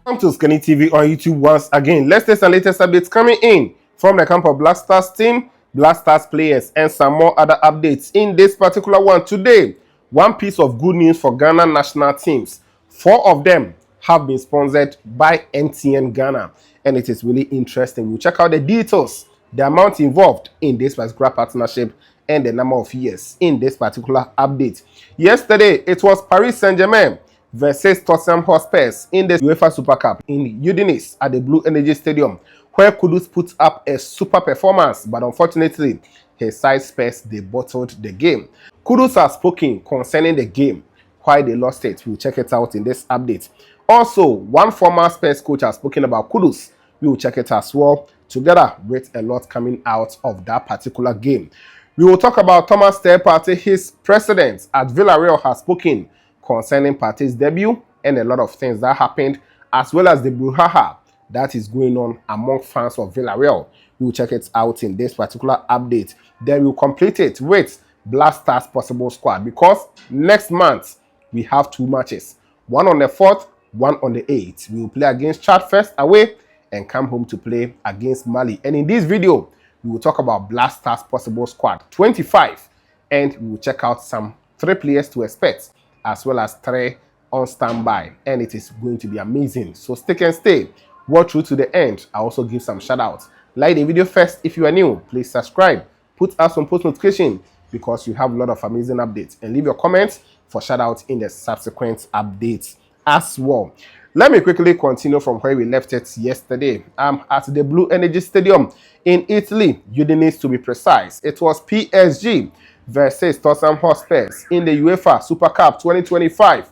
Welcome to Skinny TV on YouTube once again. Latest and latest updates coming in from the camp of Black Stars team, Black Stars players, and some more other updates in this particular one. Today, one piece of good news for Ghana national teams. 4 of them have been sponsored by MTN Ghana, and it is really interesting. We'll check out the details, the amount involved in this particular partnership, and the number of years in this particular update. Yesterday, it was Paris Saint-Germain versus Tottenham Hotspurs in the UEFA Super Cup in Udinese at the Blue Energy Stadium, where Kudus put up a super performance, but unfortunately, his side Spurs, they bottled the game. Kudus has spoken concerning the game, why they lost it. We'll check it out in this update. Also, one former Spurs coach has spoken about Kudus. We will check it as well, together with a lot coming out of that particular game. We will talk about Thomas Partey. His president at Villarreal has spoken concerning Partey's debut and a lot of things that happened, as well as the brouhaha that is going on among fans of Villarreal. We will check it out in this particular update. Then we'll complete it with Black Stars possible squad, because next month we have 2 matches, one on the 4th, one on the 8th. We will play against Chad first away and come home to play against Mali. And in this video, we will talk about Black Stars possible squad 25, and we will check out some 3 players to expect, as well as 3 on standby, and it is going to be amazing. So stick and stay, watch through to the end. I also give some shout outs. Like the video first if you are new, please subscribe, put us on post notification, because you have a lot of amazing updates, and leave your comments for shout outs in the subsequent updates as well. Let me quickly continue from where we left it yesterday. At the Blue Energy Stadium in Italy, Udinese to be precise. It was PSG versus Tottenham Hotspurs in the UEFA Super Cup 2025,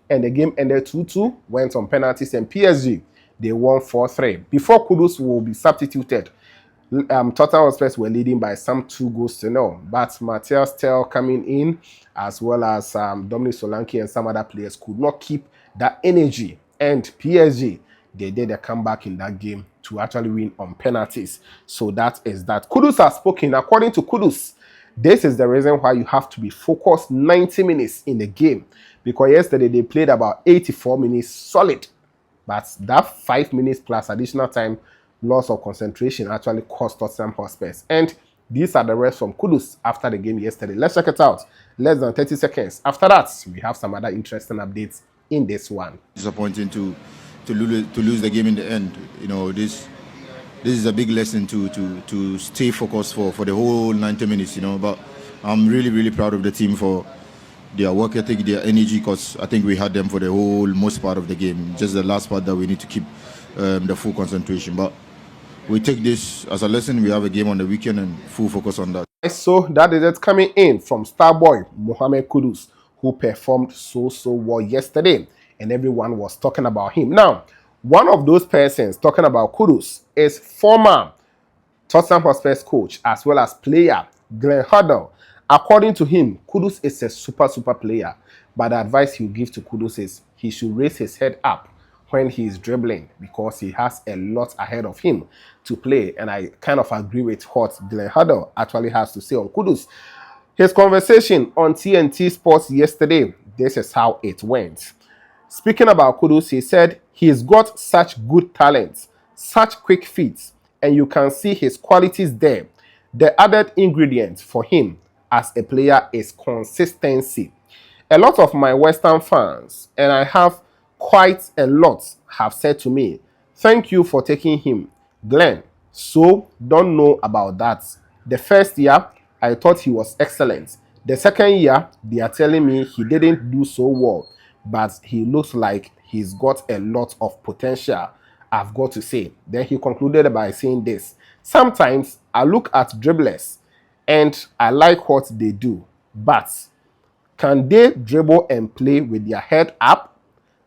and the game ended 2-2, went on penalties, and PSG, they won 4-3. Before Kudus will be substituted, Tottenham Hotspurs were leading by some 2-0, but Matthias Tel coming in, as well as Dominic Solanke and some other players, could not keep that energy, and PSG, they did a comeback in that game to actually win on penalties. So that is that. Kudus has spoken. According to Kudus, this is the reason why you have to be focused 90 minutes in the game, because yesterday they played about 84 minutes solid, but that 5 minutes plus additional time loss of concentration actually cost Tottenham Hotspurs. And these are the rest from Kudus after the game yesterday. Let's check it out. Less than 30 seconds. After that, we have some other interesting updates in this one. Disappointing to lose the game in the end. You know, this is a big lesson to stay focused for the whole 90 minutes, you know. But I'm really proud of the team for their work ethic, their energy, because I think we had them for the whole most part of the game. Just the last part that we need to keep the full concentration. But we take this as a lesson. We have a game on the weekend and full focus on that. So that is it coming in from Starboy Mohamed Kudus, who performed so well yesterday, and everyone was talking about him. Now, one of those persons talking about Kudus is former Tottenham Hotspur coach as well as player Glenn Hoddle. According to him, Kudus is a super player, but the advice he will give to Kudus is he should raise his head up when he is dribbling, because he has a lot ahead of him to play. And I kind of agree with what Glenn Hoddle actually has to say on Kudus. His conversation on TNT Sports yesterday, this is how it went. Speaking about Kudus, he said he's got such good talent, such quick feet, and you can see his qualities there. The added ingredient for him as a player is consistency. A lot of my Western fans, and I have quite a lot, have said to me, thank you for taking him, Glenn. So don't know about that. The first year, I thought he was excellent. The second year, they are telling me he didn't do so well, but he looks like he's got a lot of potential, I've got to say. Then he concluded by saying this: sometimes I look at dribblers and I like what they do, but can they dribble and play with their head up?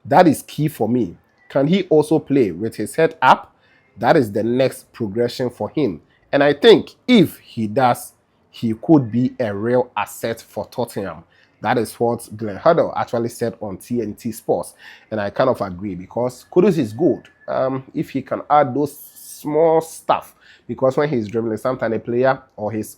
That is key for me. Can he also play with his head up? That is the next progression for him. And I think if he does, he could be a real asset for Tottenham. That is what Glenn Hoddle actually said on TNT Sports. And I kind of agree, because Kudus is good. If he can add those small stuff, because when he's dribbling, sometimes a player or his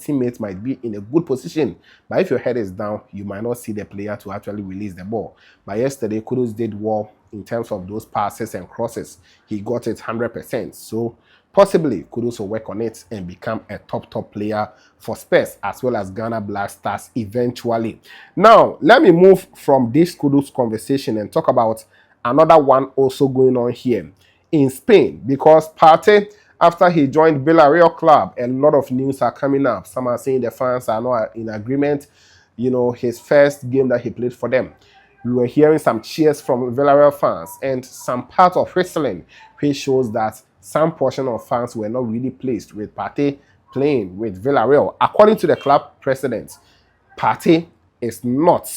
teammates might be in a good position, but if your head is down, you might not see the player to actually release the ball. But yesterday, Kudus did well in terms of those passes and crosses. He got it 100%. So possibly Kudus will work on it and become a top player for Spurs as well as Ghana Black Stars eventually. Now, let me move from this Kudus conversation and talk about another one also going on here in Spain, because Partey, after he joined Villarreal club, a lot of news are coming up. Some are saying the fans are not in agreement. You know, his first game that he played for them, we were hearing some cheers from Villarreal fans and some part of whistling, which shows that some portion of fans were not really pleased with Partey playing with Villarreal. According to the club president, Partey is not,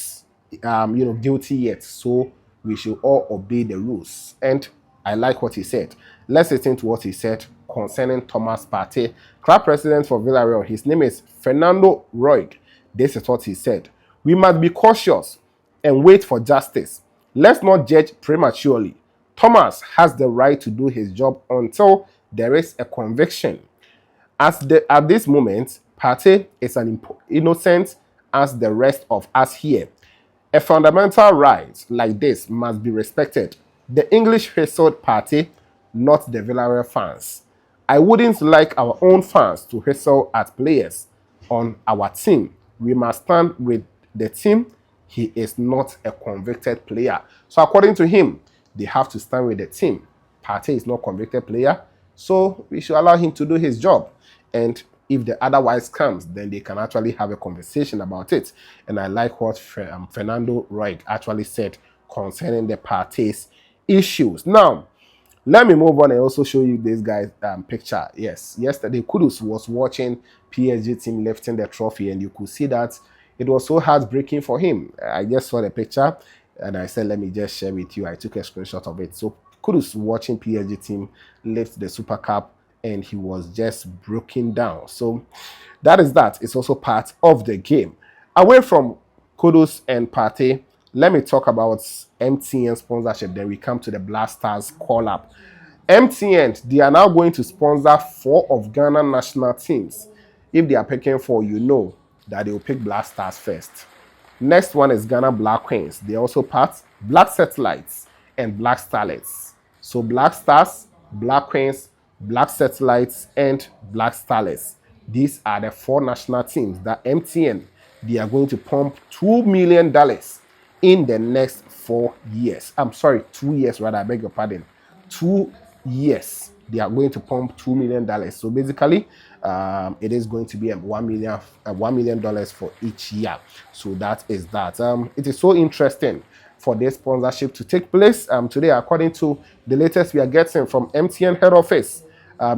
guilty yet, so we should all obey the rules. And I like what he said. Let's listen to what he said concerning Thomas Partey, club president for Villarreal. His name is Fernando Roig. This is what he said. We must be cautious and wait for justice. Let's not judge prematurely. Thomas has the right to do his job until there is a conviction. At this moment, Partey is an innocent as the rest of us here. A fundamental right like this must be respected. The English whistled Partey, not the Villarreal fans. I wouldn't like our own fans to whistle at players on our team. We must stand with the team. He is not a convicted player. So according to him, they have to stand with the team. Partey is not a convicted player, so we should allow him to do his job. And if the otherwise comes, then they can actually have a conversation about it. And I like what Fernando Roig actually said concerning the Partey's issues. Now, let me move on and also show you this guy's picture. Yes, yesterday Kudus was watching PSG team lifting the trophy, and you could see that it was so heartbreaking for him. I just saw the picture and I said, let me just share with you. I took a screenshot of it. So Kudus watching PSG team lift the Super Cup, and he was just broken down. So that is that. It's also part of the game. Away from Kudus and Partey, let me talk about MTN sponsorship. Then we come to the Black Stars call-up. MTN, they are now going to sponsor 4 of Ghana national teams. If they are picking 4, you know that they will pick Black Stars first. Next one is Ghana Black Queens. They also part Black Satellites and Black Starlets. So Black Stars, Black Queens, Black Satellites, and Black Starlets. These are the 4 national teams that MTN, they are going to pump $2 million in the next 4 years. I'm sorry, 2 years rather, I beg your pardon. 2 years. They are going to pump $2 million. So basically, it is going to be $1 million for each year. So that is that. It is so interesting for this sponsorship to take place today, according to the latest we are getting from MTN head office.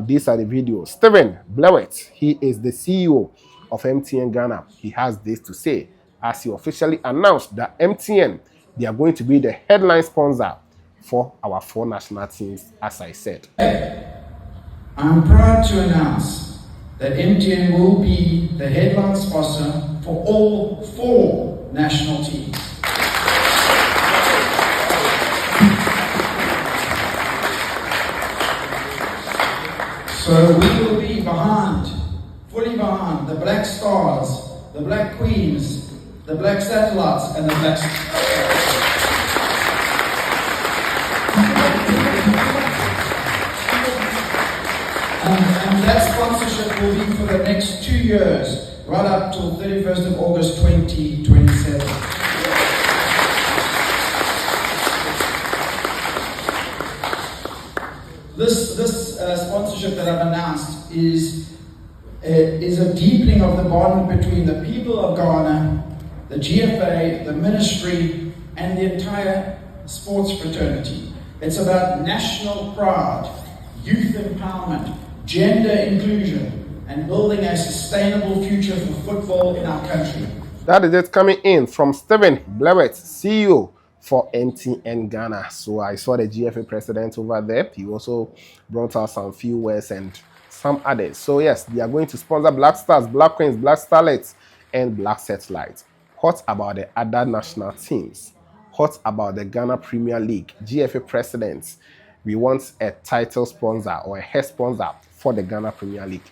These are the videos. Stephen Blewett, he is the CEO of MTN Ghana. He has this to say as he officially announced that MTN, they are going to be the headline sponsor for our 4 national teams, as I said. I'm proud to announce that MTN will be the headline sponsor for all 4 national teams. So we will be fully behind the Black Stars, the Black Queens, the Black Satellites, and the Black and that sponsorship will be for the next 2 years, right up till 31st of August 2027. This sponsorship that I've announced is a deepening of the bond between the people of Ghana, the GFA, the ministry, and the entire sports fraternity. It's about national pride, youth empowerment, gender inclusion, and building a sustainable future for football in our country. That is it coming in from Stephen Blewett, CEO for MTN Ghana. So I saw the GFA president over there. He also brought out some few words and some others. So yes, they are going to sponsor Black Stars, Black Queens, Black Starlets, and Black Satellites. What about the other national teams? What about the Ghana Premier League? GFA presidents, we want a title sponsor or a head sponsor for the Ghana Premier League.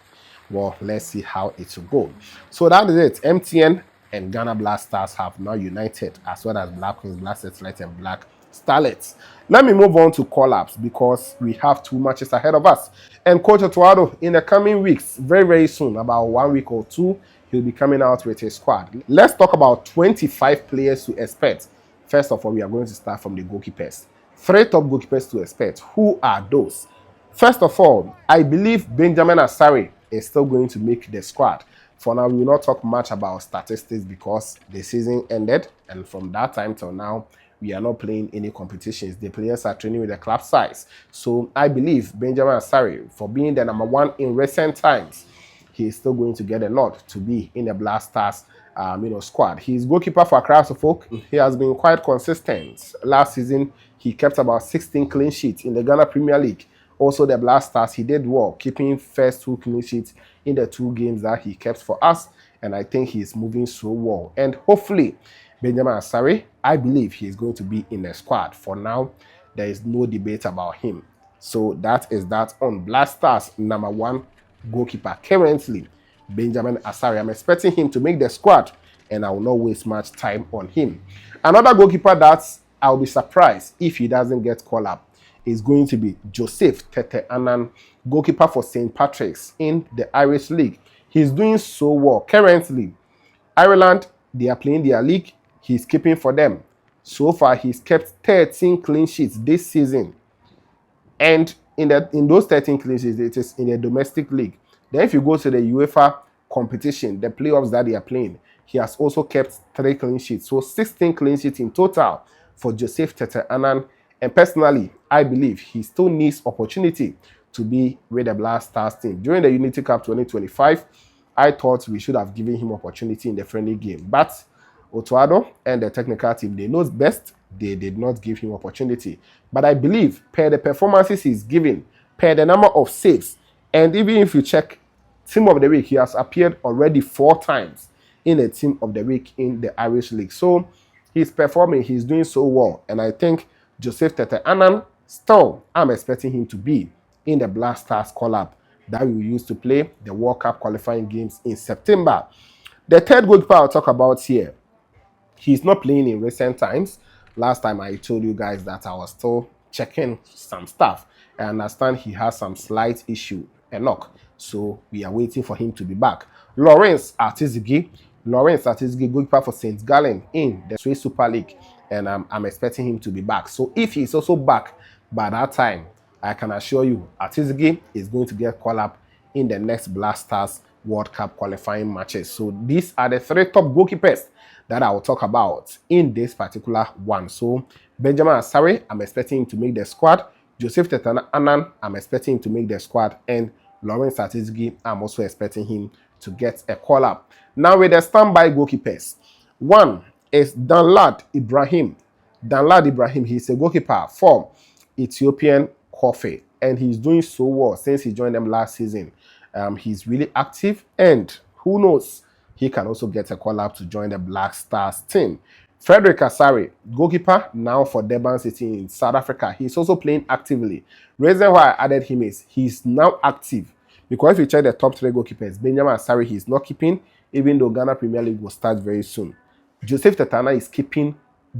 Well, let's see how it will go. So that is it. MTN and Ghana Black Stars have now united, as well as Black Queens, Black Satellites, and Black Starlets. Let me move on to call-ups because we have 2 matches ahead of us. And Coach Otuado, in the coming weeks, very, very soon, about 1 week or 2, he'll be coming out with his squad. Let's talk about 25 players to expect. First of all, we are going to start from the goalkeepers. 3 top goalkeepers to expect. Who are those? First of all, I believe Benjamin Asare is still going to make the squad. For now, we will not talk much about statistics because the season ended, and from that time till now, we are not playing any competitions. The players are training with the club size. So I believe Benjamin Asare, for being the number 1 in recent times, he is still going to get a nod to be in the Black Stars squad. He's goalkeeper for Accra Folk. He has been quite consistent. Last season, he kept about 16 clean sheets in the Ghana Premier League. Also, the Black Stars, he did well, keeping first 2 clean sheets in the 2 games that he kept for us. And I think he's moving so well. And hopefully, Benjamin Asare, I believe he is going to be in the squad. For now, there is no debate about him. So that is that on Black Stars number 1 goalkeeper currently, Benjamin Asare. I'm expecting him to make the squad, and I will not waste much time on him. Another goalkeeper that I'll be surprised if he doesn't get called up is going to be Joseph Tete Annan, goalkeeper for St. Patrick's in the Irish League. He's doing so well. Currently, Ireland, they are playing their league. He's keeping for them. So far, he's kept 13 clean sheets this season. And in those 13 clean sheets, it is in a domestic league. Then if you go to the UEFA competition, the playoffs that they are playing, he has also kept 3 clean sheets. So 16 clean sheets in total for Joseph Tete Annan. And personally, I believe he still needs opportunity to be with the Black Stars team. During the Unity Cup 2025, I thought we should have given him opportunity in the friendly game. But Otuado and the technical team, they know best. They did not give him opportunity. But I believe, per the performances he's giving, per the number of saves, and even if you check Team of the Week, he has appeared already 4 times in a Team of the Week in the Irish League. So he's performing, he's doing so well. And I think Joseph Tete Annan, still, I'm expecting him to be in the Black Stars call-up that we will use to play the World Cup qualifying games in September. The third goalkeeper I'll talk about here, he's not playing in recent times. Last time I told you guys that I was still checking some stuff. I understand he has some slight issue, a knock. So we are waiting for him to be back. Lawrence Artizigi, goalkeeper for St. Gallen in the Swiss Super League. And I'm expecting him to be back. So if he's also back by that time, I can assure you Artizigi is going to get called up in the next Black Stars World Cup qualifying matches. So these are the 3 top goalkeepers that I will talk about in this particular one. So Benjamin Asare, I'm expecting him to make the squad. Joseph Tete Annan, I'm expecting him to make the squad. And Lawrence Artizigi, I'm also expecting him to get a call up. Now with the standby goalkeepers, one is Danlad Ibrahim. Danlad Ibrahim, he's a goalkeeper for Ethiopian Coffee, and he's doing so well since he joined them last season. He's really active, and who knows, he can also get a call up to join the Black Stars team. Frederick Asare, goalkeeper now for Durban City in South Africa. He's also playing actively. Reason why I added him is he's now active. Because if you check the top 3 goalkeepers, Benjamin Asare, he's not keeping, even though Ghana Premier League will start very soon. Joseph Tete Annan is keeping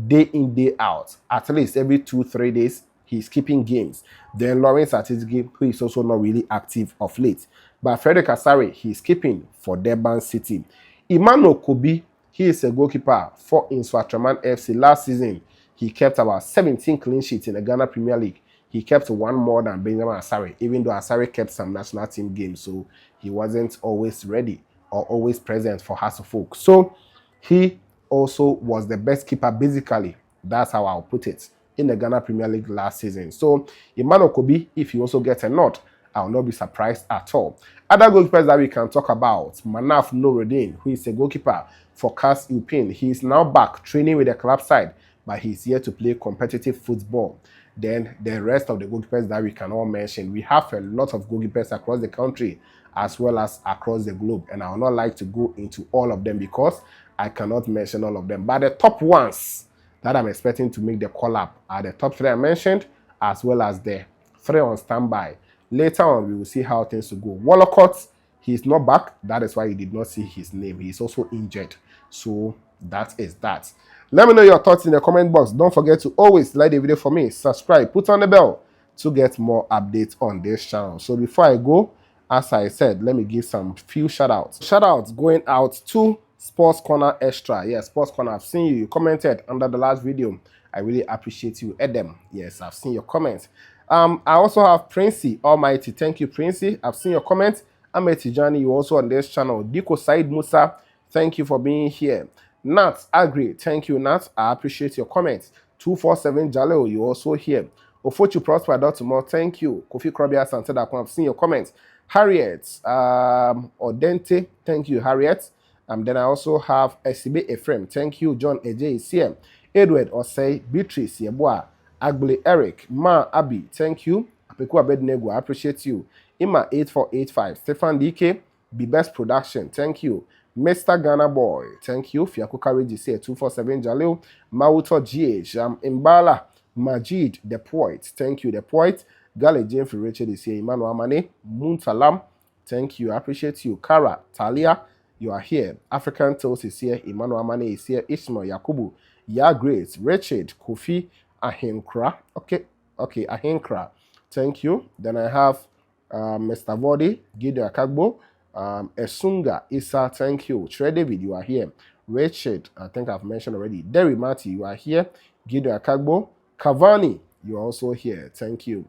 day in, day out. At least every 2-3 days, he's keeping games. Then Lawrence Artizigi, who is also not really active of late. But Frederick Asare, he's keeping for Durban City. Emmanuel Kobi, he is a goalkeeper for Inswatraman FC. Last season, he kept about 17 clean sheets in the Ghana Premier League. He kept 1 more than Benjamin Asare, even though Asare kept some national team games, so he wasn't always ready or always present for Hasselfolk. So he also was the best keeper, basically. That's how I'll put it, in the Ghana Premier League last season. So Emmanuel Kobi, if he also gets a nod, I'll not be surprised at all. Other goalkeepers that we can talk about, Manaf Noureddin, who is a goalkeeper for CAS Upin. He is now back training with the club side, but he's here to play competitive football. Then the rest of the goalkeepers that we can all mention, we have a lot of goalkeepers across the country as well as across the globe, and I would not like to go into all of them because I cannot mention all of them. But the top ones that I'm expecting to make the call up are the top 3 I mentioned, as well as the 3 on standby. Later on, we will see how things will go. Wallacott, he's not back. That is why you did not see his name. He's also injured. So that is that. Let me know your thoughts in the comment box. Don't forget to always like the video for me, subscribe, put on the bell to get more updates on this channel. So before I go, as I said, let me give some few shout outs. Shout outs going out to Sports Corner Extra. Yes, Sports Corner, I've seen you. You commented under the last video. I really appreciate you, Edem. Yes, I've seen your comments. I also have Princey Almighty. Thank you, Princey. I've seen your comments. Ahmed Tijani, you also on this channel. Diko Said Musa, thank you for being here. Nat Agri, thank you, Nat. I appreciate your comments. 247 Jaleo, you also here. Ofochu Prosper Dotumor, thank you. Kofi Krobia Santedakon, I've seen your comments. Harriet, Odente, thank you, Harriet. Then I also have Esibe Ephraim, thank you. John Eje is here. Edward Osei, Beatrice Yeboah, Agbele Eric, Ma Abi, thank you. Apeku Abednego, I appreciate you. Ima 8485, Stefan DK, Be Best Production, thank you. Mr. Ghana Boy, thank you. Fiaku Courage is here, 247 Jaleo, Mauto GH, Imbala, Majid, The Poet, thank you. The Poet, Gale James Richard is here, Emmanuel Amane, Muntalam, thank you. I appreciate you. Kara, Talia, you are here. African Toast is here, Emmanuel Amane is here, Ishmael Yakubu, Ya Great, Richard, Kofi, Ahinkra, okay, Ahinkra, thank you. Then I have Mr. Vodi, Gideon Akagbo, Esunga, Issa, thank you. Trey David, you are here. Richard, I think I've mentioned already. Derry Marty, you are here. Gideon Akagbo, Cavani, you are also here. Thank you.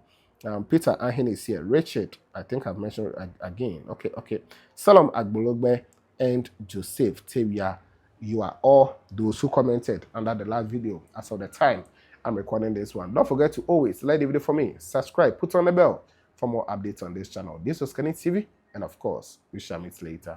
Peter Ahin is here. Richard, I think I've mentioned again. Okay. Salam Agbologbe and Joseph Tebia, you are all those who commented under the last video as of the time I'm recording this one. Don't forget to always like the video for me, subscribe, put on the bell for more updates on this channel. This was Kenny TV, and of course, we shall meet later.